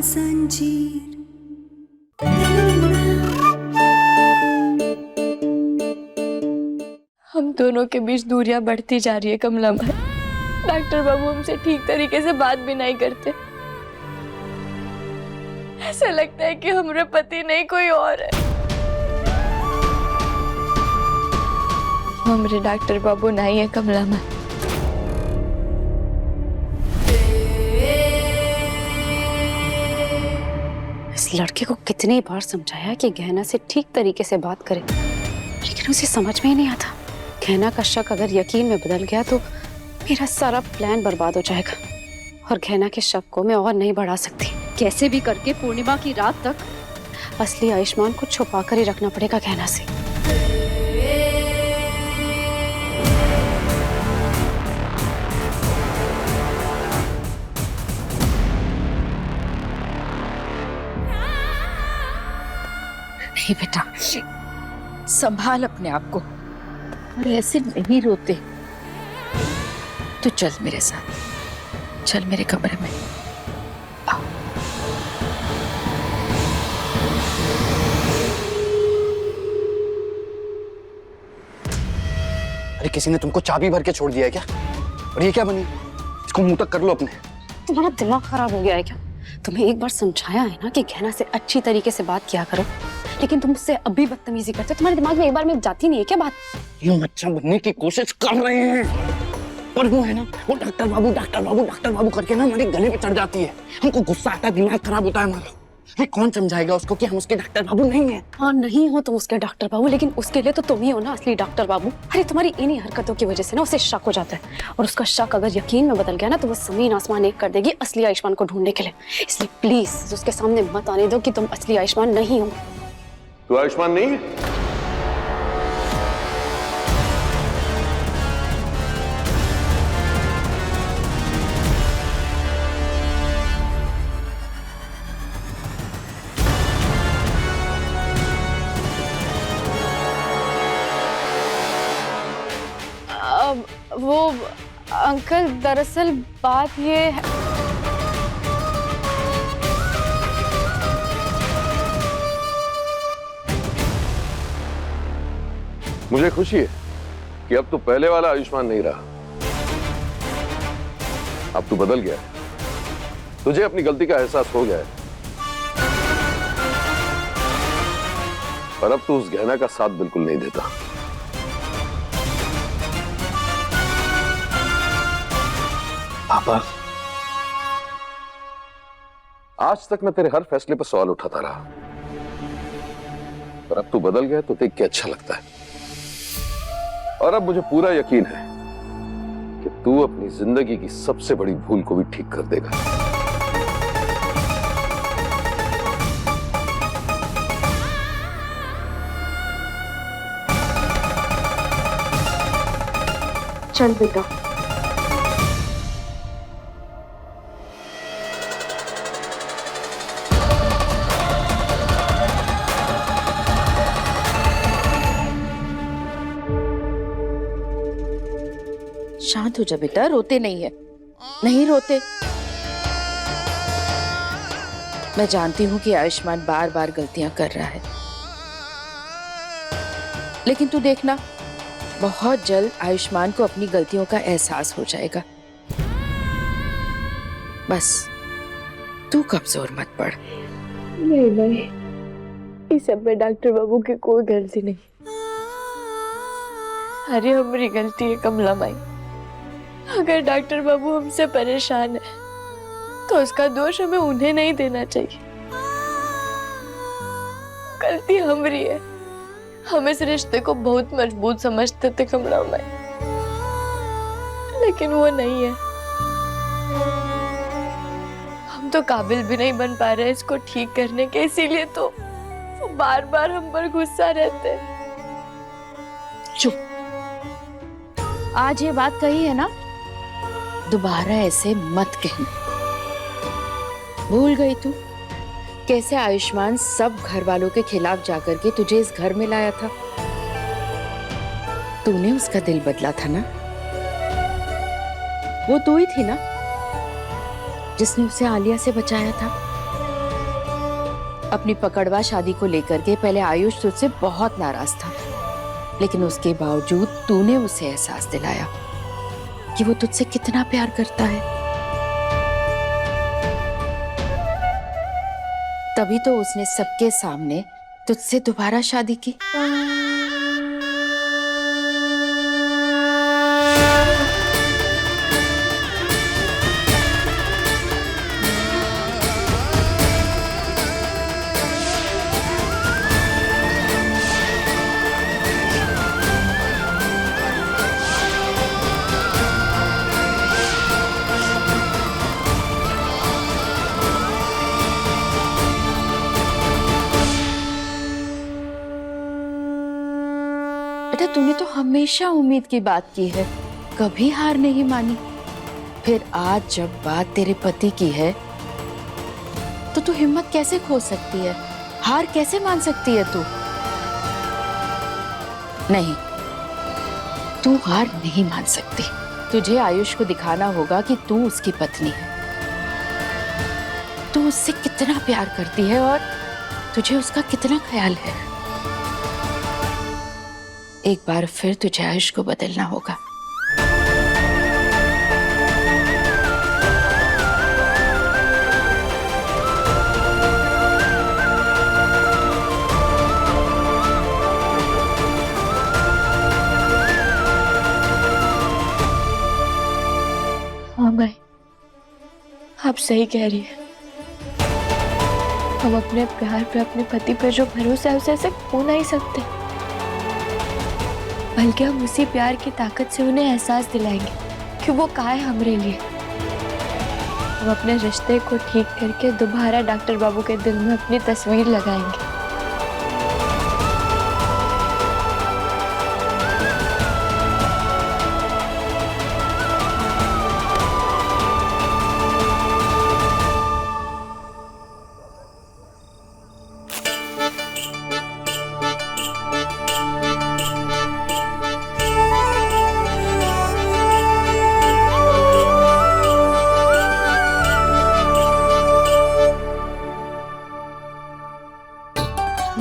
जंजीर। हम दोनों के बीच दूरियां बढ़ती जा रही है कमला माई। डॉक्टर बाबू हमसे ठीक तरीके से बात भी नहीं करते। ऐसा लगता है कि हमारे पति नहीं कोई और है। हमारे डॉक्टर बाबू नहीं है कमला माई। इस लड़के को कितनी बार समझाया कि गहना से ठीक तरीके से बात करे, लेकिन उसे समझ में ही नहीं आता। गहना का शक अगर यकीन में बदल गया तो मेरा सारा प्लान बर्बाद हो जाएगा, और गहना के शक को मैं और नहीं बढ़ा सकती। कैसे भी करके पूर्णिमा की रात तक असली आयुष्मान को छुपा कर ही रखना पड़ेगा गहना से। नहीं बेटा, संभाल अपने आप को, और ऐसे नहीं रोते। तू चल मेरे साथ, चल मेरे कमरे में। आओ। अरे किसी ने तुमको चाबी भर के छोड़ दिया है क्या? और ये क्या बनी? इसको मुंह तक कर लो अपने। तुम्हारा दिमाग खराब हो गया है क्या? तुम्हें एक बार समझाया है ना कि गहना से अच्छी तरीके से बात किया करो, लेकिन तुम मुझसे अभी बदतमीजी करते हो। तुम्हारे दिमाग में एक बार में जाती नहीं है क्या बात? ये अच्छा बनने की कोशिश कर रहे हैं, पर वो है ना, वो डॉक्टर बाबू डॉक्टर बाबू डॉक्टर बाबू करके ना हमारे गले पे चढ़ जाती है। हमको गुस्सा आता है, दिमाग खराब होता है हमारा। ये कौन समझाएगा उसको कि हम उसके डॉक्टर बाबू नहीं है? हाँ, नहीं हो तुम उसके डॉक्टर बाबू, लेकिन उसके लिए तो तुम ही हो ना असली डॉक्टर बाबू। अरे तुम्हारी इन्हीं हरकतों की वजह से ना उसे शक हो जाता है, और उसका शक अगर यकीन में बदल गया ना तो वो जमीन आसमान एक कर देगी असली आयुष्मान को ढूंढने के लिए। इसलिए प्लीज उसके सामने मत आने दो कि तुम असली आयुष्मान नहीं हो। तू आयुष्मान नहीं है? वो अंकल, दरअसल बात ये है। मुझे खुशी है कि अब तू पहले वाला आयुष्मान नहीं रहा। अब तू बदल गया है, तुझे अपनी गलती का एहसास हो गया है। पर अब तू उस गहना का साथ बिल्कुल नहीं देता। पापा, आज तक मैं तेरे हर फैसले पर सवाल उठाता रहा, पर अब तू बदल गया तो देख के अच्छा लगता है। और अब मुझे पूरा यकीन है कि तू अपनी जिंदगी की सबसे बड़ी भूल को भी ठीक कर देगा। चल बेटा। शांत हो जा बेटा, रोते नहीं है, नहीं रोते। मैं जानती हूं कि आयुष्मान बार बार गलतियां कर रहा है, लेकिन तू देखना, बहुत जल्द आयुष्मान को अपनी गलतियों का एहसास हो जाएगा। बस तू कमजोर मत पड़। नहीं नहीं, इस सब में डॉक्टर बाबू की कोई गलती नहीं। अरे हमारी गलती है कमला माई। अगर डॉक्टर बाबू हमसे परेशान है तो उसका दोष हमें उन्हें नहीं देना चाहिए। गलती हमारी है। हम इस रिश्ते को बहुत मजबूत समझते थे कमला माई, लेकिन वो नहीं है। हम तो काबिल भी नहीं बन पा रहे इसको ठीक करने के, इसीलिए तो वो बार बार हम पर गुस्सा रहते हैं। चुप। आज ये बात कही है ना, दोबारा ऐसे मत कहना। भूल गई तू कैसे आयुष्मान सब घर वालों के खिलाफ जाकर के तुझे इस घर में लाया था? तूने उसका दिल बदला था ना? वो तू ही थी ना जिसने उसे आलिया से बचाया था? अपनी पकड़वा शादी को लेकर के पहले आयुष तुझसे बहुत नाराज था, लेकिन उसके बावजूद तूने उसे एहसास दिलाया कि वो तुझसे कितना प्यार करता है। तभी तो उसने सबके सामने तुझसे दोबारा शादी की। बेटा, तूने तो हमेशा उम्मीद की बात की है, कभी हार नहीं मानी। फिर आज जब बात तेरे पति की है तो तू हिम्मत कैसे खो सकती है, हार कैसे मान सकती है तू? नहीं, तू हार नहीं मान सकती। तुझे आयुष को दिखाना होगा कि तू उसकी पत्नी है, तू उससे कितना प्यार करती है और तुझे उसका कितना ख्याल है। एक बार फिर तुझे आयुष को बदलना होगा। हाँ माई, आप सही कह रही है। हम अपने प्यार पे, अपने पति पे जो भरोसा है उसे ऐसे खो नहीं सकते, बल्कि हम उसी प्यार की ताकत से उन्हें एहसास दिलाएंगे कि वो कहाँ है हमारे लिए। हम अपने रिश्ते को ठीक करके दोबारा डॉक्टर बाबू के दिल में अपनी तस्वीर लगाएंगे।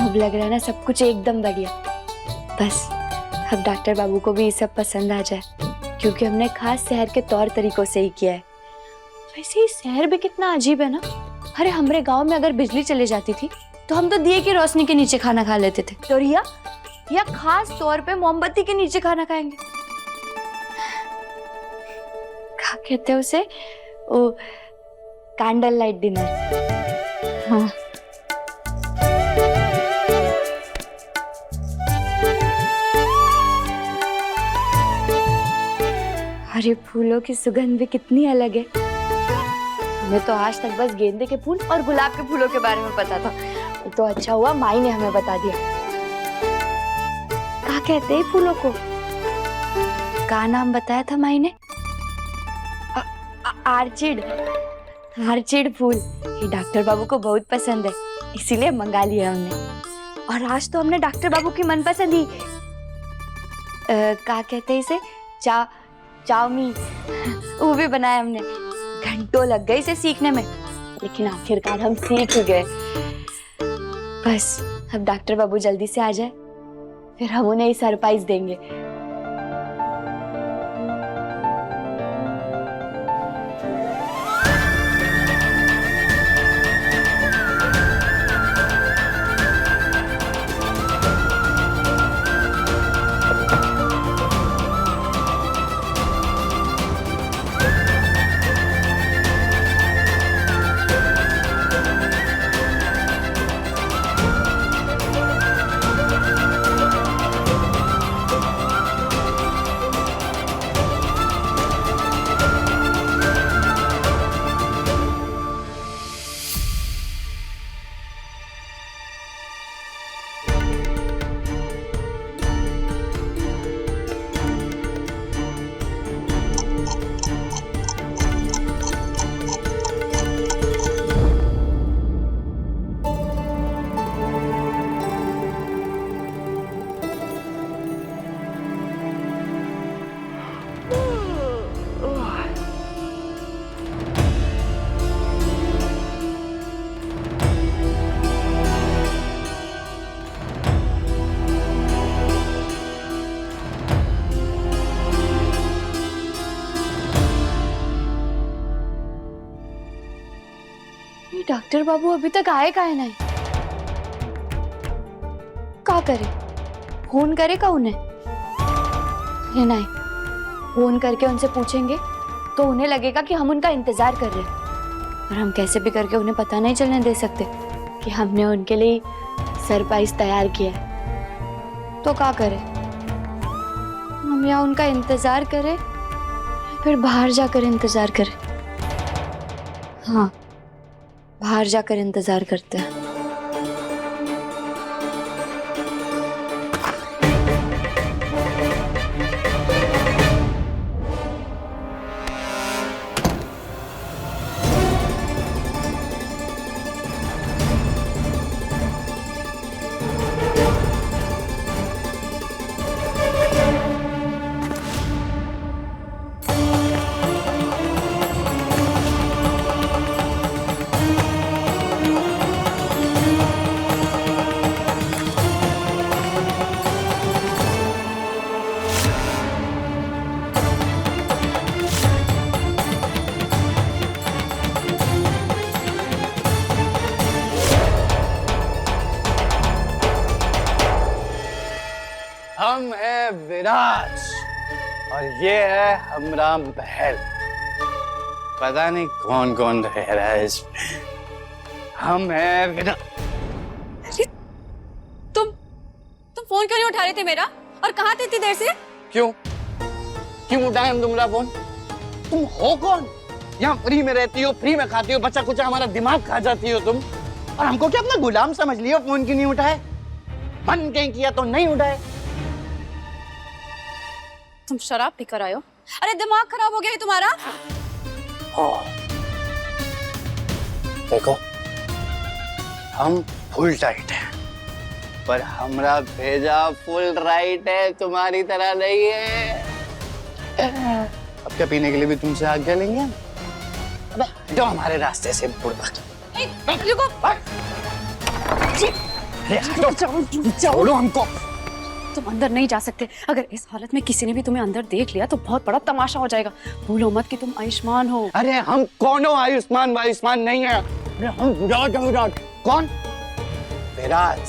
अब लग रहा है ना सब कुछ एकदम बढ़िया। बस अब डॉक्टर बाबू को भी ये सब पसंद आ जाए, क्योंकि हमने खास शहर के तौर तरीकों से ही किया है। वैसे ही शहर भी कितना अजीब है ना। अरे हमारे गांव में अगर बिजली चली जाती थी तो हम तो दिए की रोशनी के नीचे खाना खा लेते थे, तो या खास तौर पे मोमबत्ती के नीचे खाना खाएंगे। क्या कहते हैं उसे, वो कैंडल लाइट डिनर। हाँ, अरे फूलों की सुगंध भी कितनी अलग है। हमें तो आज तक बस गेंदे के फूल और गुलाब के फूलों के बारे में पता था। तो अच्छा हुआ माई ने हमें बता दिया। क्या कहते हैं फूलों को, क्या नाम बताया था माई ने? आर्चिड। आर्चिड फूल ये डॉक्टर बाबू को बहुत पसंद है, इसीलिए मंगा लिया हमने। और आज तो हमने डॉक्टर बाबू की मनपसंद ही क्या कहते हैं इसे, चाउमी, वो भी बनाया हमने। घंटों लग गए इसे सीखने में, लेकिन आखिरकार हम सीख ही गए। बस अब डॉक्टर बाबू जल्दी से आ जाए, फिर हम उन्हें सरप्राइज देंगे। ये डॉक्टर बाबू अभी तक आए काहे नहीं? का करे? फोन करेगा उन्हें? अरे नहीं, फोन करके उनसे पूछेंगे तो उन्हें लगेगा कि हम उनका इंतजार कर रहे हैं, और हम कैसे भी करके उन्हें पता नहीं चलने दे सकते कि हमने उनके लिए सरप्राइज तैयार किया है। तो क्या करें? हम या उनका इंतजार करें या फिर बाहर जाकर इंतजार करें? हाँ, बाहर जाकर इंतजार करते हैं। हम है विराज और ये है हमरा महल। पता नहीं कौन कौन रह रहा है इसमें। हम है विराज। तुम फोन क्यों नहीं उठा रहे थे मेरा? और कहाँ थे इतनी देर से? क्यों क्यों उठाए हम तुम्हारा फोन? तुम हो कौन? यहाँ फ्री में रहती हो, फ्री में खाती हो, बच्चा कुछ हमारा दिमाग खा जाती हो तुम, और हमको क्या अपना गुलाम समझ लियो? फोन क्यों नहीं उठाए? मन कहीं किया तो नहीं उठाए। तुम शराब पीकर आए हो? अरे दिमाग खराब हो गया है तुम्हारा? देखो, हम फुल टाइट हैं, पर हमरा भेजा फुल राइट है, तुम्हारी तरह नहीं है। अब क्या पीने के लिए भी तुमसे आज्ञा लेंगे? अबे हटो हमारे रास्ते से बुड़बक। छोड़ो हमको। तुम अंदर नहीं जा सकते। अगर इस हालत में किसी ने भी तुम्हें अंदर देख लिया तो बहुत बड़ा तमाशा हो जाएगा। भूलो मत कि तुम आयुष्मान हो। अरे हम कौन हो? आयुष्मान वायुष्मान नहीं है। अरे हम विराज हैं, विराज। कौन? विराज।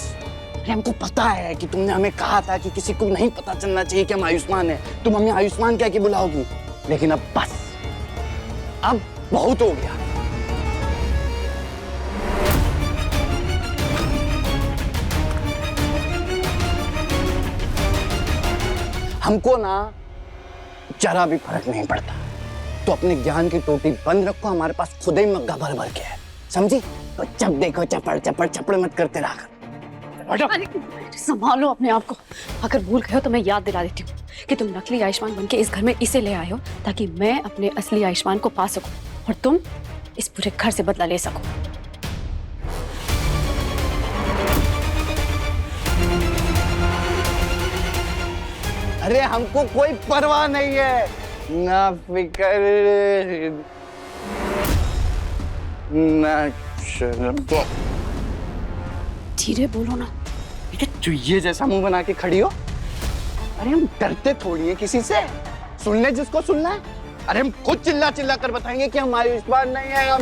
अरे हमको पता है कि तुमने हमें कहा था कि किसी को नहीं पता चलना चाहिए कि हम आयुष्मान हैं। तुम हमें आयुष्मान कह के बुलाओगी, लेकिन अब बस, अब बहुत हो गया। हमको ना जरा भी फर्क नहीं पड़ता। तो अपने ज्ञान की टोटी बंद रखो, हमारे पास खुद ही मग्गा भर भर के है, समझी? तो जब देखो चपड़ चपड़ चपड़ मत करते रहा कर। संभालो अपने आप को। अगर भूल गए हो तो मैं याद दिला देती हूँ कि तुम नकली आयुष्मान बनके इस घर में इसे ले आए हो ताकि मैं अपने असली आयुष्मान को पा सकूं और तुम इस पूरे घर से बदला ले सको। अरे हमको कोई परवाह नहीं है, ना फिकर ना शर्म। धीरे बोलो ना। चुहिए जैसा मुंह बना के खड़ी हो। अरे हम डरते थोड़ी हैं किसी से। सुन ले जिसको सुनना है। अरे हम खुद चिल्ला चिल्ला कर बताएंगे कि हम आयुष्मान नहीं है। हम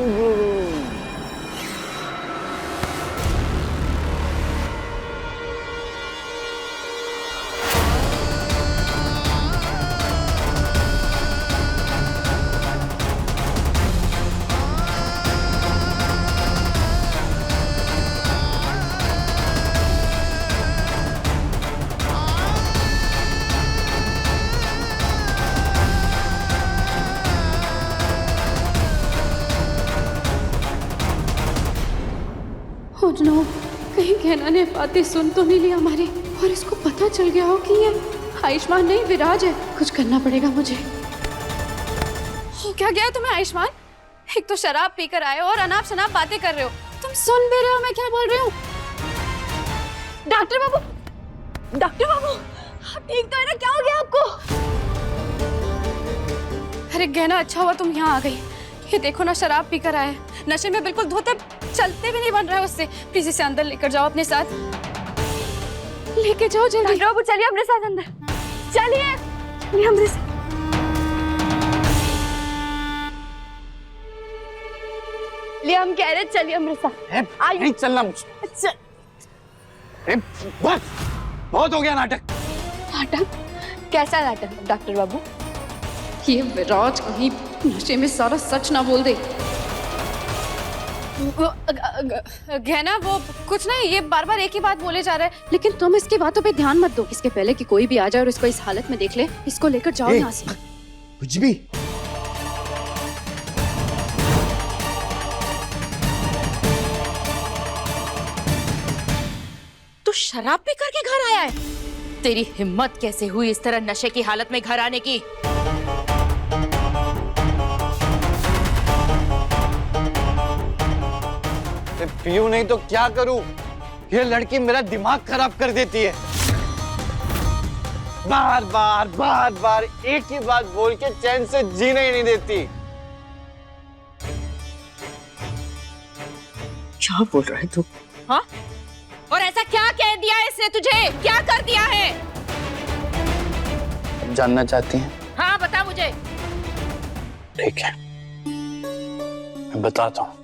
नो, कहीं कहना ने बातें सुन तो नहीं ली हमारी और इसको पता चल गया हो कि ये आयुष्मान नहीं विराज है। कुछ करना पड़ेगा मुझे। हो क्या गया तुम्हें आयुष्मान? एक तो शराब पीकर आए हो और अनाप शनाप बातें कर रहे हो। तुम सुन भी रहे हो मैं क्या बोल रही हूँ? डॉक्टर बाबू, डॉक्टर बाबू, ठीक तो है ना? क्या हो गया आपको? अरे गहना, अच्छा हुआ तुम यहाँ आ गई। ये देखो ना, शराब पीकर आए, नशे में बिल्कुल धोते चलते भी नहीं बन रहा है उससे। प्लीज इसे अंदर लेकर जाओ अपने साथ। लेके जाओ जल्दी। डॉक्टर बाबू चलिए अपने साथ अंदर, चलिए हमरे साथ। लियाम कह रहे चलिए मेरे साथ। आइए। नहीं चलना मुझे। अच्छा। बस बहुत हो गया नाटक। नाटक? कैसा नाटक डॉक्टर बाबू? ये विराज कहीं नशे में सारा सच ना बोल दे। गहना वो कुछ नहीं, ये बार बार एक ही बात बोले जा रहा है। लेकिन तुम इसकी बातों पे ध्यान मत दो। इसके पहले कि कोई भी आ जाए और इसको इस हालत में देख ले, इसको लेकर जाओ यहाँ से। कुछ भी। तू शराब पी करके घर आया है? तेरी हिम्मत कैसे हुई इस तरह नशे की हालत में घर आने की? पीऊं नहीं तो क्या करूं? ये लड़की मेरा दिमाग खराब कर देती है। बार बार एक ही बात बोल के चैन से जीने ही नहीं देती। क्या बोल रहा है तू? हाँ? और ऐसा क्या कह दिया है इसने तुझे? क्या कर दिया है? जानना चाहती हैं? हाँ बता मुझे। ठीक है, मैं बताता हूँ।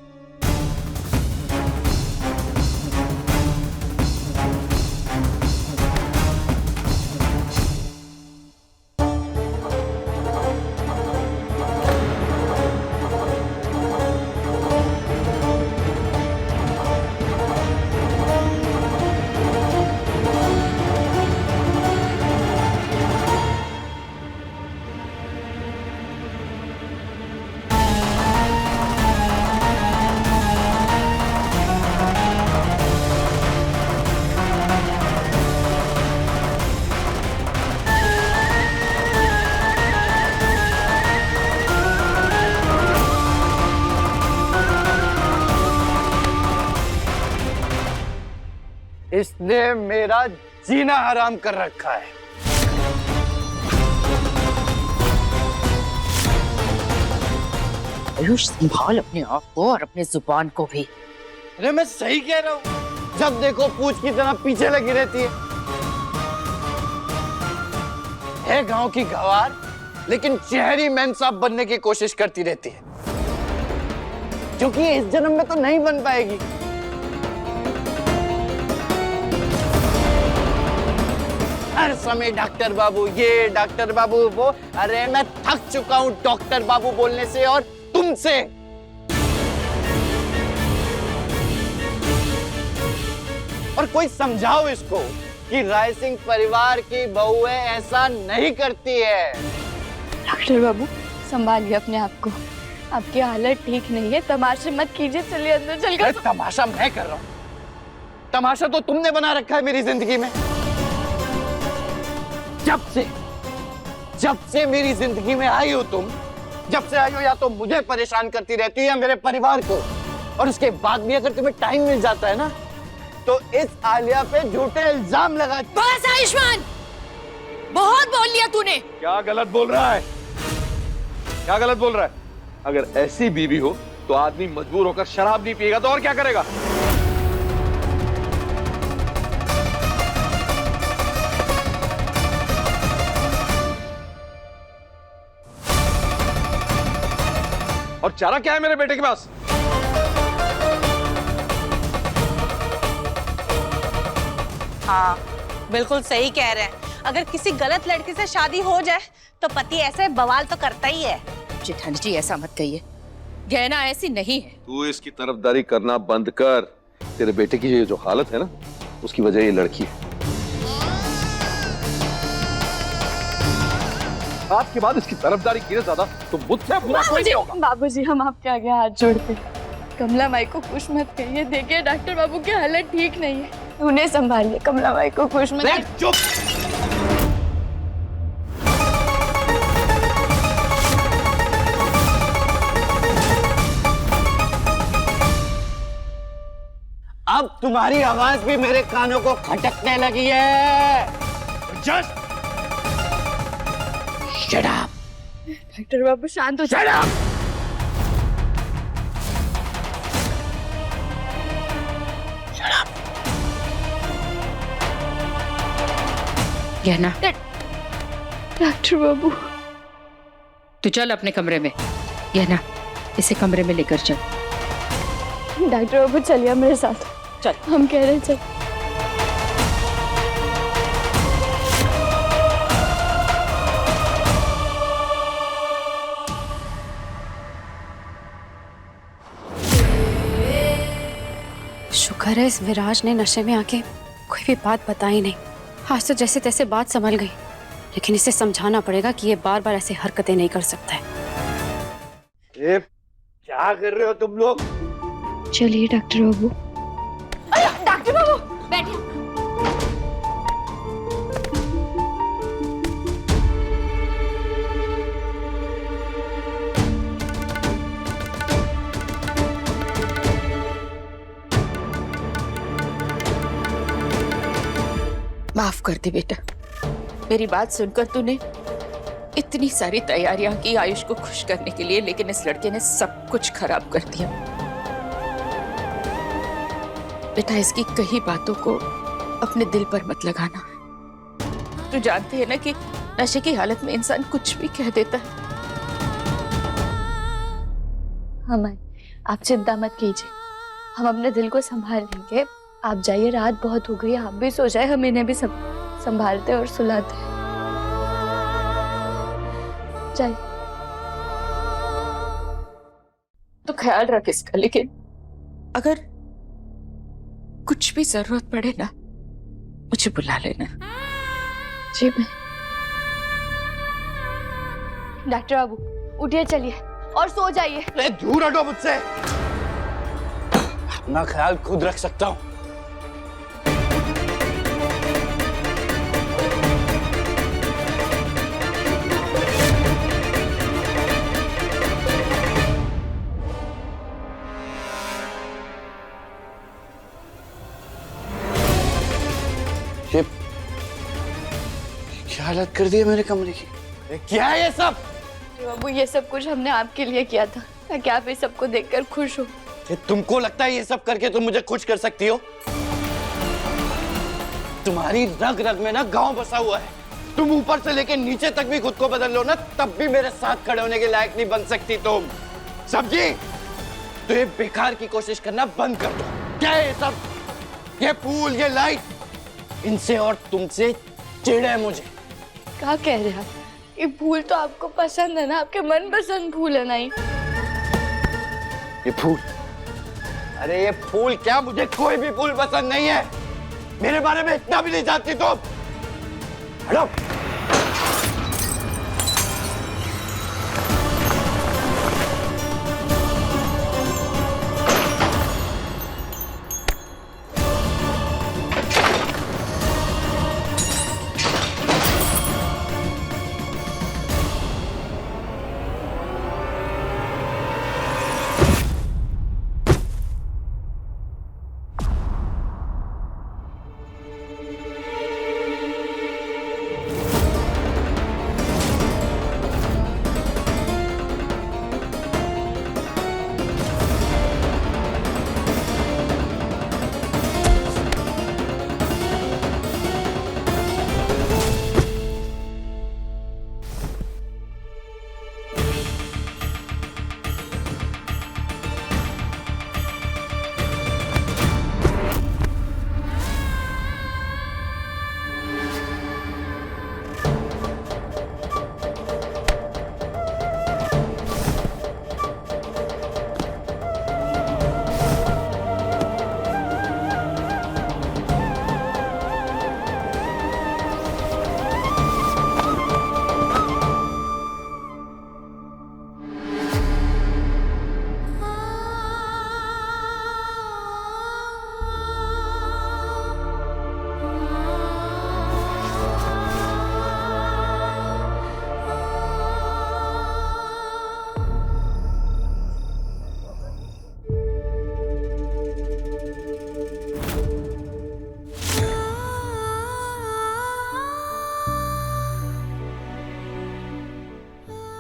इसने मेरा जीना हराम कर रखा है। आयुष संभाल अपने आप को और अपने जुबान को भी। अरे मैं सही कह रहा हूँ, जब देखो पूछ की तरह पीछे लगी रहती है गांव की गवार, लेकिन शहरी मेंसाब बनने की कोशिश करती रहती है, जो कि इस जन्म में तो नहीं बन पाएगी। हर समय डॉक्टर बाबू ये, डॉक्टर बाबू वो। अरे मैं थक चुका हूँ डॉक्टर बाबू बोलने से और तुमसे। और कोई समझाओ इसको कि राय सिंह परिवार की बहुएं ऐसा नहीं करती है। डॉक्टर बाबू संभालिए अपने आप को, आपकी हालत ठीक नहीं है। तमाशे मत कीजिए, चलिए अंदर चलकर। तमाशा मैं कर रहा हूँ? तमाशा तो तुमने बना रखा है मेरी जिंदगी में। जब से मेरी जिंदगी में आई हो तुम, जब से आई हो या तो मुझे परेशान करती रहती है या मेरे परिवार को। और उसके बाद भी अगर तुम्हें टाइम मिल जाता है ना, तो इस आलिया पे झूठे इल्जाम लगा। बस आयुष्मान, बहुत बोल लिया तूने। क्या गलत बोल रहा है? क्या गलत बोल रहा है? अगर ऐसी बीवी हो तो आदमी मजबूर होकर शराब नहीं पिएगा तो और क्या करेगा? और चारा क्या है मेरे बेटे के पास? हाँ बिल्कुल सही कह रहे हैं। अगर किसी गलत लड़की से शादी हो जाए तो पति ऐसे बवाल तो करता ही है। जेठानी जी ऐसा मत कहिए, गहना ऐसी नहीं है। तू इसकी तरफदारी करना बंद कर। तेरे बेटे की ये जो हालत है ना, उसकी वजह ये लड़की है। आज के बाद इसकी तरफदारी की ज्यादा तो मुझसे बुरा कोई नहीं होगा। बाबूजी हम आपके आगे हाथ जोड़ते हैं, कमला माई को खुश मत कहिए। देखिए डॉक्टर बाबू की हालत ठीक नहीं है, उन्हें संभालिए। कमला माई को खुश मत। चुप। अब तुम्हारी आवाज भी मेरे कानों को खटकने लगी है। Just shut up. डॉक्टर बाबू शांत हो जाइए। गहना, डॉक्टर बाबू तू चल अपने कमरे में। गहना, इसे कमरे में लेकर चल। डॉक्टर बाबू चलिए मेरे साथ। चल। हम कह रहे हैं चल। शुक्र है इस विराज ने नशे में आके कोई भी बात बताई नहीं। आज तो जैसे तैसे बात संभल गई, लेकिन इसे समझाना पड़ेगा कि ये बार बार ऐसे हरकतें नहीं कर सकता है। ये क्या कर रहे हो तुम लोग? चलिए डॉक्टर बाबू। डॉक्टर बाबू बैठिए। माफ कर दे बेटा, मेरी बात सुनकर तूने इतनी सारी तैयारियां की आयुष को खुश करने के लिए, लेकिन इस लड़के ने सब कुछ खराब कर दिया। बेटा, इसकी कही बातों को अपने दिल पर मत लगाना। तू जानते है ना कि नशे की हालत में इंसान कुछ भी कह देता है। हम आप चिंता मत कीजिए, हम अपने दिल को संभाल लेंगे। आप जाइए, रात बहुत हो गई है, आप भी सो जाए, हम इन्हें भी संभालते और सुलाते हैं। जाइए। तो ख्याल रख इसका, लेकिन अगर कुछ भी जरूरत पड़े ना, मुझे बुला लेना। जी मैं। डॉक्टर बाबू उठिए, चलिए और सो जाइए। अरे दूर हटो मुझसे, अपना ख्याल खुद रख सकता हूँ। क्या हालत कर दी है मेरे कमरे की? क्या है ये सब? बाबू ये सब कुछ हमने आपके लिए किया था, ताकि आप इस सबको देखकर खुश हो। तुमको लगता है ये सब करके तुम मुझे खुश कर सकती हो? तुम्हारी रग रग में ना गांव बसा हुआ है। तुम ऊपर से लेके नीचे तक भी खुद को बदल लो ना, तब भी मेरे साथ खड़े होने के लायक नहीं बन सकती तुम, समझी? तो ये बेकार की कोशिश करना बंद कर दो। क्या है ये सब? ये फूल, ये लाइट, इनसे और तुमसे चिढ़ है मुझे। क्या कह रहे हैं आप? ये फूल तो आपको पसंद है ना, आपके मनपसंद फूल है ना ये फूल? अरे ये फूल क्या, मुझे कोई भी फूल पसंद नहीं है। मेरे बारे में इतना भी नहीं जानती तुम। हटो।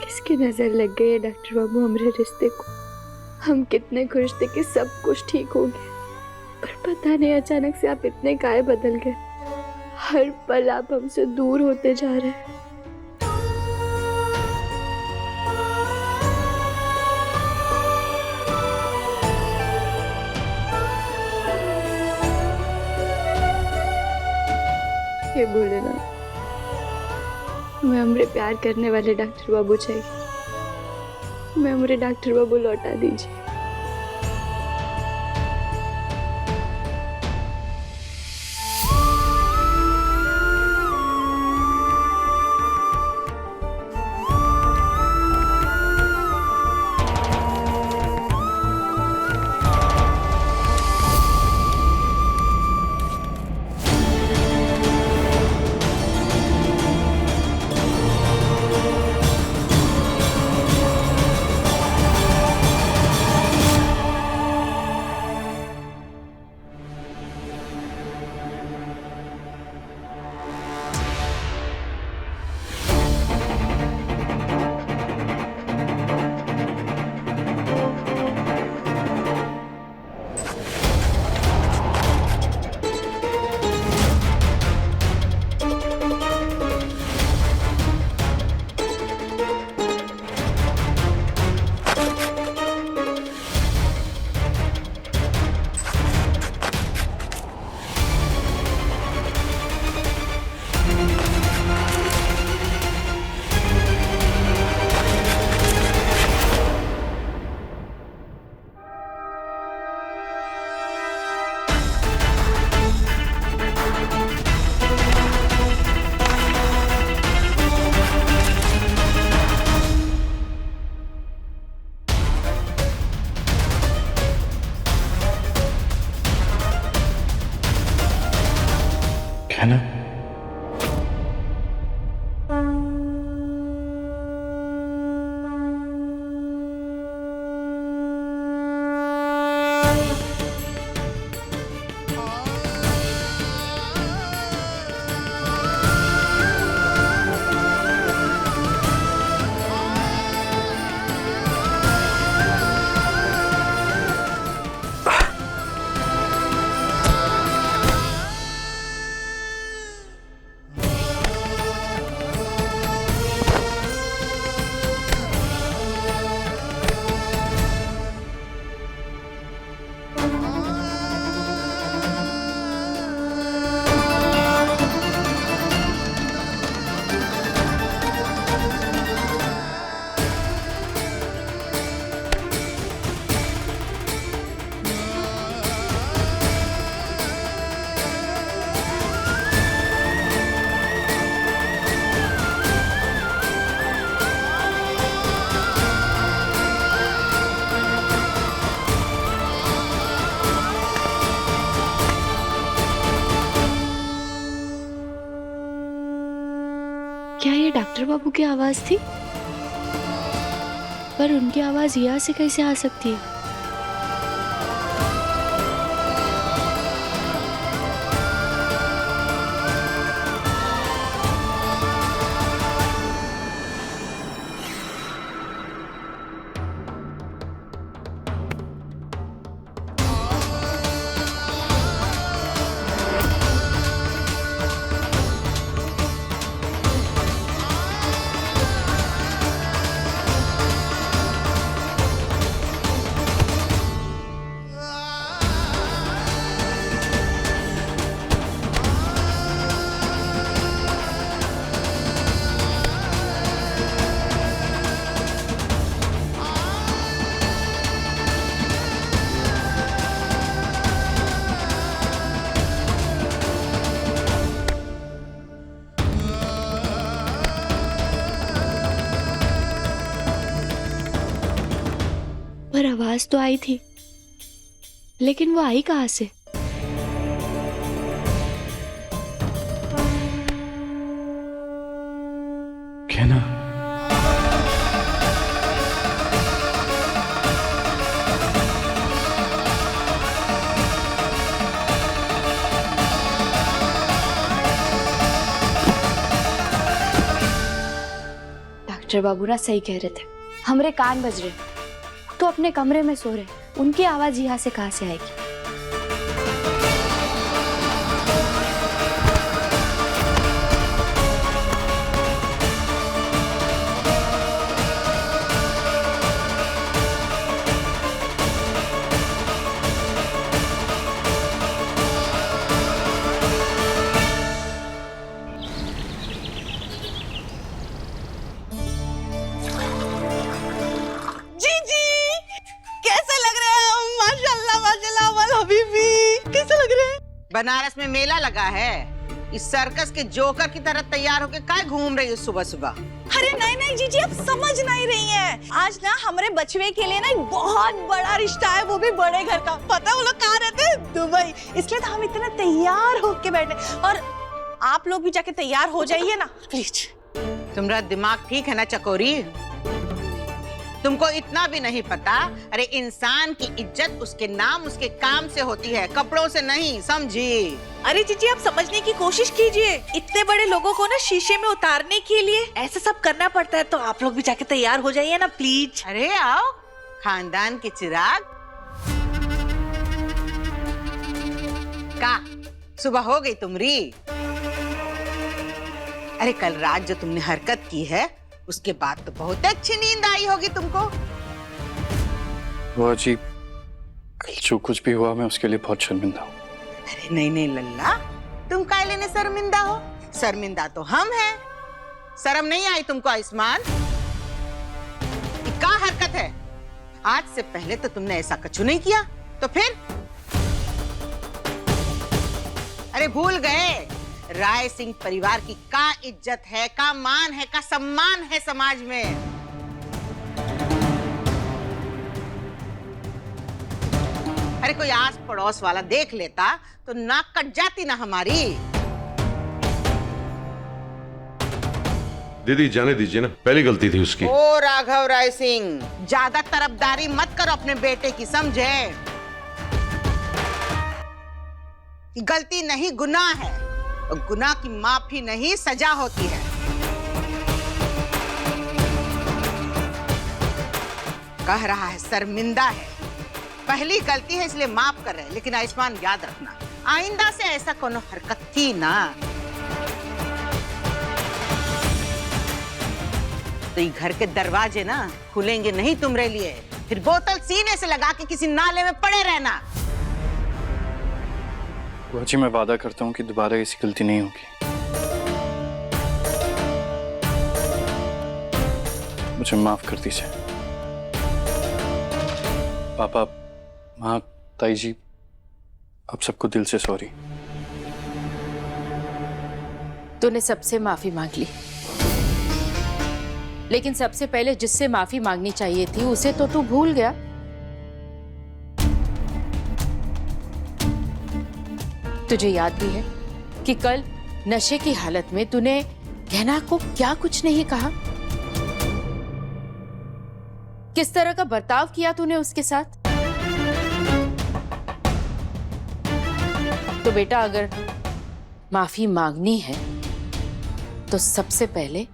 इसकी नजर लग गई है डॉक्टर बाबू हमारे रिश्ते को। हम कितने खुश थे कि सब कुछ ठीक हो गया, पर पता नहीं अचानक से आप इतने काहे बदल गए। हर पल आप हमसे दूर होते जा रहे हैं। हे भोलेनाथ, मैं हमरे प्यार करने वाले डॉक्टर बाबू चाहिए। मैं हमरे डॉक्टर बाबू लौटा दीजिए। है ना? क्या ये डॉक्टर बाबू की आवाज थी? पर उनकी आवाज यहाँ से कैसे आ सकती है? पर आवाज तो आई थी, लेकिन वो आई कहाँ से? क्या ना? डॉक्टर बाबू ना सही कह रहे थे, हमरे कान बज रहे, तो अपने कमरे में सो रहे, उनकी आवाज यहाँ से कहाँ से आएगी? बनारस में मेला लगा है, इस सर्कस के जोकर की तरह तैयार होके काय घूम रही है सुबह सुबह? अरे नहीं नहीं जीजी, आप समझ नहीं रही हैं। आज ना हमारे बचवे के लिए ना एक बहुत बड़ा रिश्ता है, वो भी बड़े घर का। पता है वो लोग कहाँ रहते हैं? दुबई। इसलिए तो हम इतना तैयार होके बैठे। और आप लोग भी जाके तैयार हो जाइए ना प्लीज। तुम्हारा दिमाग ठीक है ना चकोरी? तुमको इतना भी नहीं पता? अरे इंसान की इज्जत उसके नाम उसके काम से होती है, कपड़ों से नहीं, समझी? अरे जीजी आप समझने की कोशिश कीजिए। इतने बड़े लोगों को ना शीशे में उतारने के लिए ऐसा सब करना पड़ता है। तो आप लोग भी जाके तैयार हो जाइए ना प्लीज। अरे आओ, खानदान के चिराग। का सुबह हो गई तुम्हारी? अरे कल रात जो तुमने हरकत की है उसके बाद तो बहुत अच्छी नींद आई होगी तुमको। बुआ जी, कल जो कुछ भी हुआ मैं उसके लिए बहुत शर्मिंदा हूँ। अरे नहीं नहीं लल्ला, तुम काहे लेने शर्मिंदा हो? शर्मिंदा तो हम हैं। शर्म नहीं आई तुमको आयुष्मान? क्या हरकत है? आज से पहले तो तुमने ऐसा कुछ नहीं किया, तो फिर? अरे भूल गए राय सिंह परिवार की का इज्जत है, का मान है, का सम्मान है समाज में। अरे कोई आस पड़ोस वाला देख लेता तो नाक कट जाती ना हमारी। दीदी जाने दीजिए ना, पहली गलती थी उसकी। ओ राघव राय सिंह, ज्यादा तरफदारी मत करो अपने बेटे की, समझे? गलती नहीं गुनाह है, और गुनाह की माफी नहीं सजा होती है। कह रहा है शर्मिंदा है, पहली गलती है इसलिए माफ कर रहे हैं। लेकिन आयुष्मान याद रखना, आइंदा से ऐसा कोनो हरकत थी ना तो ये घर के दरवाजे ना खुलेंगे नहीं तुम्हारे लिए। फिर बोतल सीने से लगा के किसी नाले में पड़े रहना। बुआ जी, मैं वादा करता हूँ कि दोबारा ऐसी गलती नहीं होगी। मुझे माफ कर दीजिए। पापा, माँ, ताई जी, आप सबको दिल से सॉरी। तूने सबसे माफी मांग ली, लेकिन सबसे पहले जिससे माफी मांगनी चाहिए थी उसे तो तू भूल गया। तुझे याद भी है कि कल नशे की हालत में तूने गहना को क्या कुछ नहीं कहा? किस तरह का बर्ताव किया तूने उसके साथ? तो बेटा, अगर माफी मांगनी है तो सबसे पहले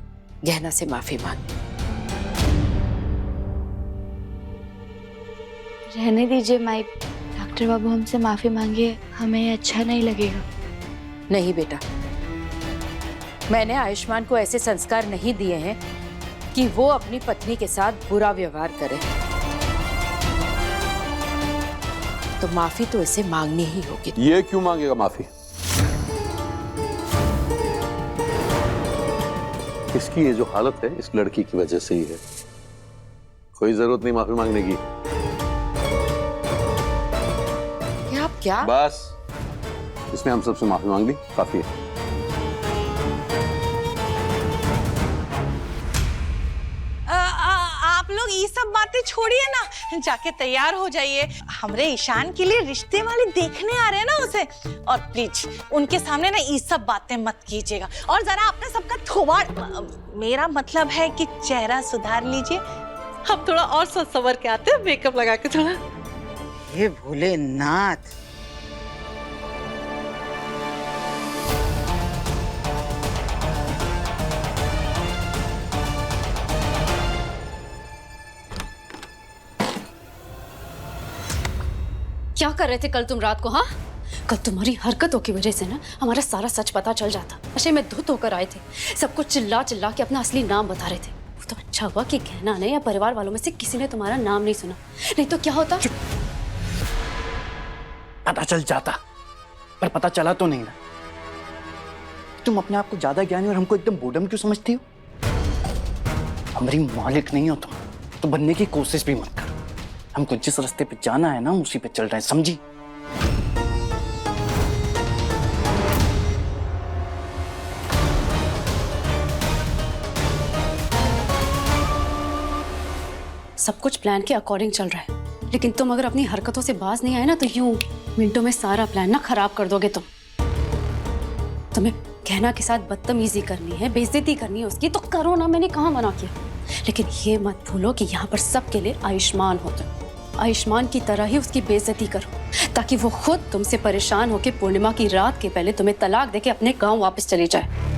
गहना से माफी मांग। रहने दीजिए माई, डॉक्टर बाबू हमसे माफी मांगिए, हमें अच्छा नहीं लगेगा। नहीं बेटा, मैंने आयुष्मान को ऐसे संस्कार नहीं दिए हैं कि वो अपनी पत्नी के साथ बुरा व्यवहार करे। तो माफी तो इसे मांगनी ही होगी। ये क्यों मांगेगा माफी? इसकी ये जो हालत है इस लड़की की वजह से ही है। कोई जरूरत नहीं माफी मांगने की। क्या? बस इसने हम सबसे माफी मांग ली, काफी है। आप लोग ये सब बातें छोड़िए ना, जाके तैयार हो जाइए। हमरे ईशान के लिए रिश्ते वाले देखने आ रहे हैं ना उसे। और प्लीज उनके सामने ना ये सब बातें मत कीजिएगा। और जरा अपने सबका थोबाड़, मेरा मतलब है कि चेहरा सुधार लीजिए। हम थोड़ा और सवर के आते हैं, मेकअप लगा के थोड़ा। हे भोलेनाथ, क्या कर रहे थे कल तुम रात को? हाँ, कल तुम्हारी हरकतों की वजह से ना हमारा सारा सच पता चल जाता। नशे में धुत होकर आए थे, सबको चिल्ला चिल्ला के अपना असली नाम बता रहे थे। वो तो अच्छा हुआ कि गहना ने या परिवार वालों में से किसी ने तुम्हारा नाम नहीं सुना, नहीं तो क्या होता? पता चल जाता, पर पता चला तो नहीं ना। तुम अपने आप को ज्यादा ज्ञानी और हमको एकदम बूढ़म क्यों समझती हो? हमारी मालिक नहीं हो तुम, तो बनने की कोशिश भी मत करो। हमको जिस रास्ते पे जाना है ना उसी पे चल रहे हैं, समझी? सब कुछ प्लान के अकॉर्डिंग चल रहा है, लेकिन तुम अगर अपनी हरकतों से बाज नहीं आए ना तो यूं मिनटों में सारा प्लान ना खराब कर दोगे तुम। तुम्हें कहना के साथ बदतमीजी करनी है, बेइज्जती करनी है उसकी, तो करो ना, मैंने कहाँ मना किया। लेकिन ये मत भूलो कि यहाँ पर सबके लिए आयुष्मान हो तुम। आयुष्मान की तरह ही उसकी बेइज्जती करो, ताकि वो खुद तुमसे परेशान होकर पूर्णिमा की रात के पहले तुम्हें तलाक देके अपने गांव वापस चली जाए।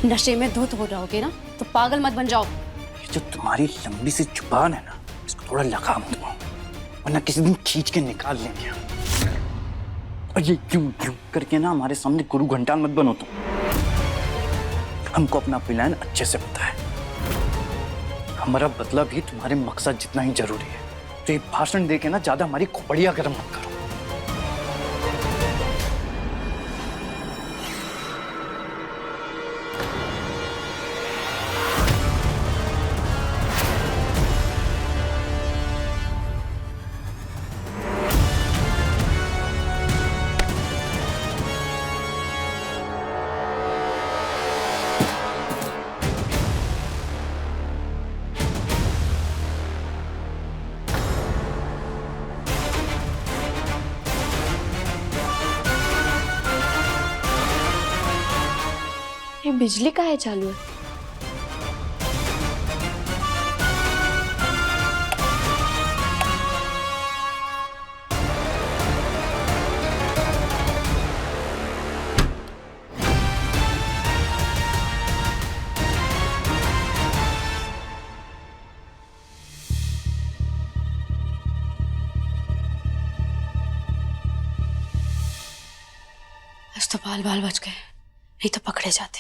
नशे में धुत हो जाओगे ना तो पागल मत बन जाओ। ये जो तुम्हारी लंबी सी जुबान है ना, इसको थोड़ा लगाम दो, वरना किसी दिन खींच के निकाल लेंगे। और ये क्यों क्यों करके ना हमारे सामने गुरु घंटाल मत बनो तुम। हमको अपना प्लान अच्छे से पता है, हमारा बदला भी तुम्हारे मकसद जितना ही जरूरी है। तो ये भाषण देके ना ज्यादा हमारी खोपड़ियां गर्म मत करो। ये बिजली का है चालू है? आज तो बाल बाल बच गए, नहीं तो पकड़े जाते।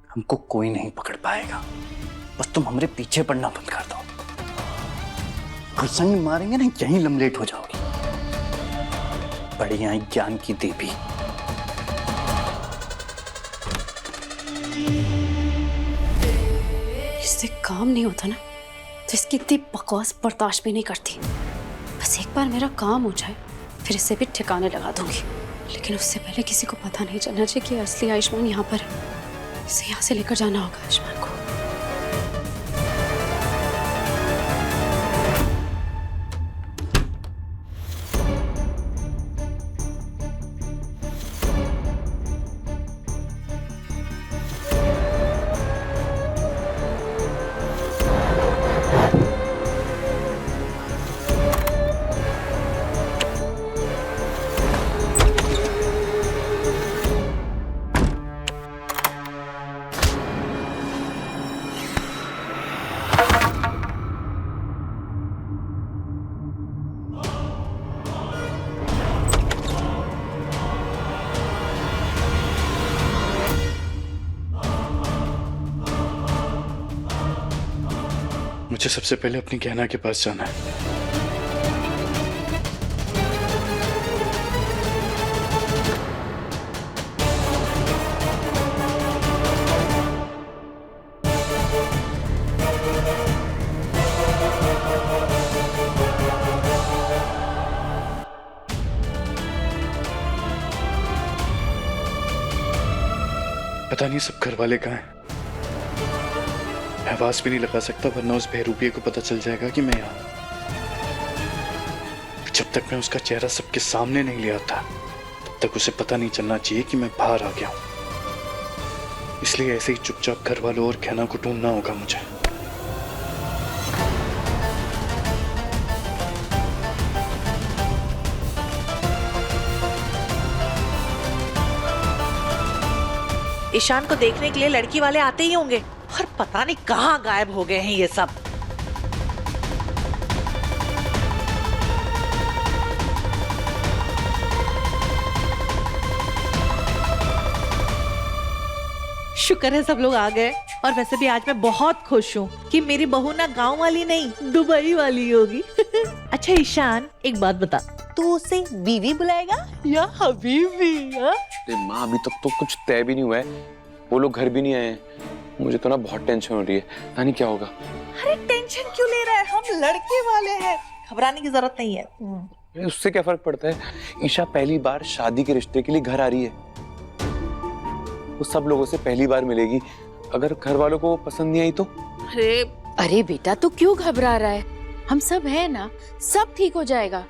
हमको कोई नहीं पकड़ पाएगा, बस तुम हमारे पीछे पड़ना बंद कर दो। संग मारेंगे ना यहीं लमलेट हो जाओगी। बढ़िया ज्ञान की देवी। इससे काम नहीं होता ना तो इसकी इतनी बकवास बर्दाश्त भी नहीं करती। बस एक बार मेरा काम हो जाए फिर इसे भी ठिकाने लगा दूंगी। लेकिन उससे पहले किसी को पता नहीं चलना चाहिए कि असली आयुष्मान यहाँ पर है। इसे यहाँ से लेकर जाना होगा आयुष्मान को। मुझे सबसे पहले अपनी गहना के पास जाना है। पता नहीं सब घर वाले कहाँ हैं। आवाज भी नहीं लगा सकता वरना उस बहरूपिये को पता चल जाएगा कि मैं यहाँ। जब तक मैं उसका चेहरा सबके सामने नहीं ले आता तब तक उसे पता नहीं चलना चाहिए कि मैं बाहर आ गया हूं। इसलिए ऐसे ही चुपचाप घर वालों और गहना को ढूंढना होगा मुझे। ईशान को देखने के लिए लड़की वाले आते ही होंगे और पता नहीं कहाँ गायब हो गए हैं ये सब। शुक्र है सब लोग आ गए। और वैसे भी आज मैं बहुत खुश हूँ कि मेरी बहू ना गांव वाली नहीं दुबई वाली होगी। अच्छा ईशान एक बात बता, तू उसे बीवी बुलाएगा या हबीबी? अरे माँ अभी तक तो कुछ तय भी नहीं हुआ है, वो लोग घर भी नहीं आए हैं। मुझे तो ना बहुत टेंशन हो रही है, पता नहीं क्या होगा। अरे टेंशन क्यों ले रहा है, हम लड़के वाले हैं, घबराने की जरूरत नहीं है। उससे क्या फर्क पड़ता है? ईशा पहली बार शादी के रिश्ते के लिए घर आ रही है, वो सब लोगों से पहली बार मिलेगी। अगर घर वालों को पसंद नहीं आई तो? अरे बेटा तू क्यों घबरा रहा है? हम सब है ना, सब ठीक हो जाएगा।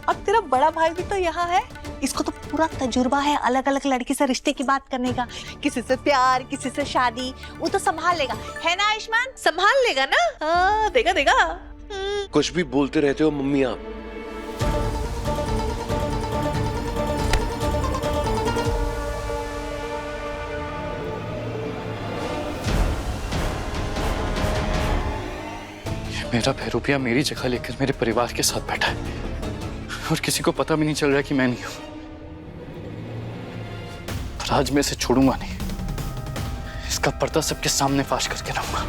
और तेरा बड़ा भाई भी तो यहाँ है, इसको तो पूरा तजुर्बा है अलग अलग लड़की से रिश्ते की बात करने का। किसी से प्यार, किसी से शादी, वो तो संभाल लेगा, है ना आयुष्मान? संभाल लेगा ना? हाँ, देगा देगा। कुछ भी बोलते रहते हो मम्मी आप। मेरा भैरूपिया मेरी जगह लेकर मेरे परिवार के साथ बैठा है और किसी को पता भी नहीं चल रहा कि मैं नहीं हूं। पर आज मैं इसे छोड़ूंगा नहीं, इसका पर्दा सबके सामने फाश करके रहूंगा।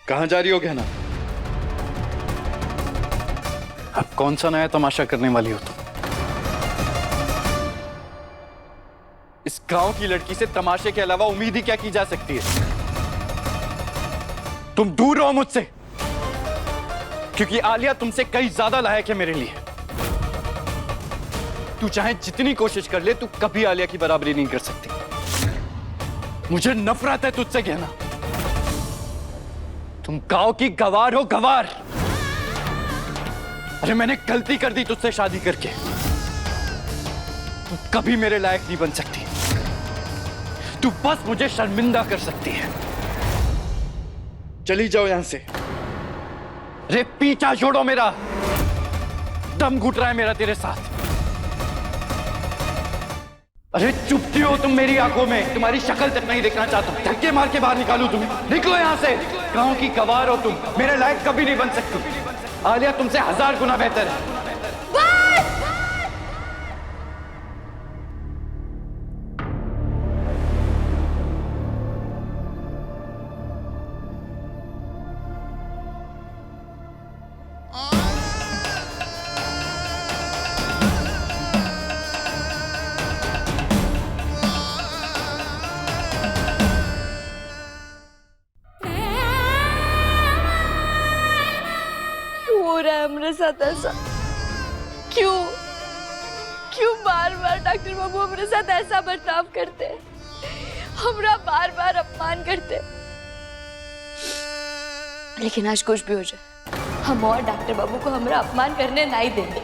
कहां जा रही हो गहना? अब कौन सा नया तमाशा करने वाली हो तुम? इस गांव की लड़की से तमाशे के अलावा उम्मीद ही क्या की जा सकती है? तुम दूर रहो मुझसे, क्योंकि आलिया तुमसे कई ज्यादा लायक है मेरे लिए। तू चाहे जितनी कोशिश कर ले, तू कभी आलिया की बराबरी नहीं कर सकती। मुझे नफरत है तुझसे गहना। तुम गांव की गवार हो, गवार। अरे मैंने गलती कर दी तुझसे शादी करके। तू कभी मेरे लायक नहीं बन सकती। तू बस मुझे शर्मिंदा कर सकती है। चली जाओ यहां से। अरे पीछा छोड़ो मेरा, दम घुट रहा है मेरा तेरे साथ। अरे चुपती हो तुम मेरी आंखों में, तुम्हारी शक्ल तक नहीं देखना चाहता। धक्के मार के बाहर निकालू तुम्हें? निकलो यहां से। गांव की गवार हो तुम, मेरे लायक कभी नहीं बन सकती। आलिया तुमसे 1000 गुना बेहतर है। हो रहा है हमारे साथ ऐसा? क्यों क्यों बार बार डॉक्टर बाबू हमारे साथ ऐसा बर्ताव करते हैं, हमारा बार बार अपमान करते हैं? लेकिन आज कुछ भी हो जाए, हम और डॉक्टर बाबू को हमारा अपमान करने नहीं देंगे।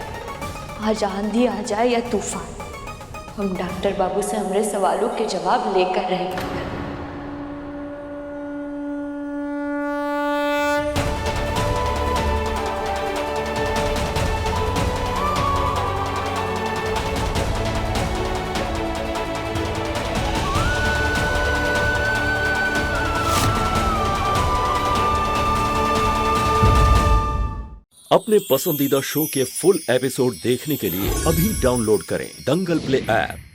आज आंधी आ जाए या तूफान, हम डॉक्टर बाबू से हमारे सवालों के जवाब लेकर रहेंगे। अपने पसंदीदा शो के फुल एपिसोड देखने के लिए अभी डाउनलोड करें दंगल प्ले ऐप।